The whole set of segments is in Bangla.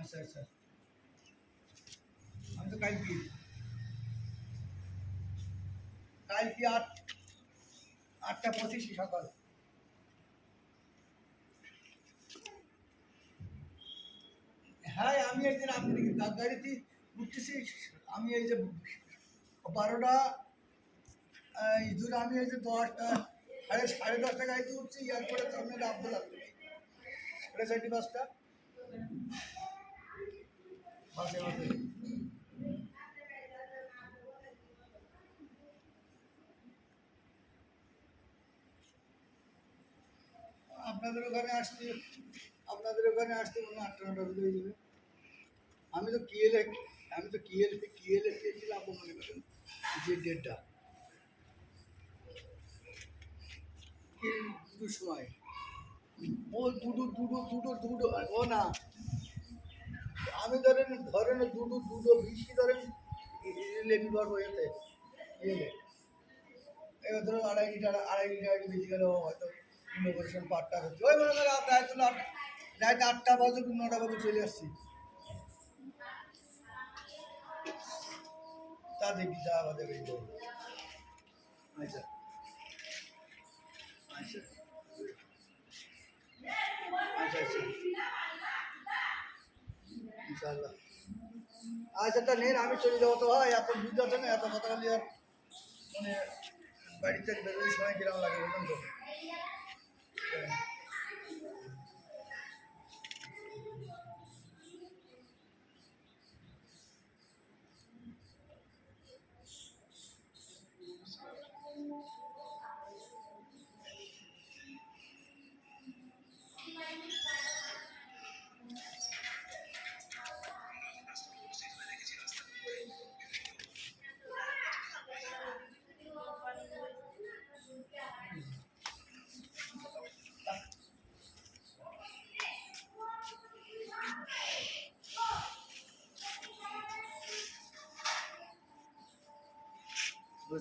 আচ্ছা আচ্ছা, আমি তো কালকে কালকে 8টা 25 সকাল। হ্যাঁ, আমি একদিন আপনি গাড়িতে উঠতেছি, আমি এই যে 12টা ইঁদুর, আমি এই যে 10টা সাড়ে 10টা গাড়িতে উঠছি, এয়ারপোর্টের সামনে আব্দুল লাগবে 4:30 5টা বাসে বাসে। আপনাদের ওখানে আসতে আপনাদের ওখানে আসতে মনে হয় 8টা 9টার ভিতরে হয়ে যাবে। আমি তো কিএল আমি তো কিএল এসেছিলাম মনে করেন যে ডেটটা দুটোর সময়। ও দুটো ও না, আমি ধরেন ধরেন দুটো বেশি ধরেন লেবিবার হয়েছে ইয়েলে, এবার ধরো আড়াই লিটার বেশি গেলেও হয়তো ইনোভেশন পার্টটা হচ্ছে ওই মনে করো প্রায় তো রাত 8টা বাজে 9টা বাজে চলে আসছি। তা দেখি যা আমাদের এই তো। আচ্ছা আচ্ছা আচ্ছা আচ্ছা, ইনশাআল্লাহ। আচ্ছা তা নেন, আমি চলে যাবো তো ভাই, এখন বুঝতে পারছেন না এত কথা বলি আর মানে বাড়ি থেকে বেরোনোর সময় কিরকম লাগে বুঝলেন তো।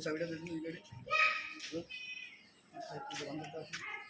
চাবিটা দেখুন এই গাড়ি। আচ্ছা, একটু দোকানদারটা আসুন।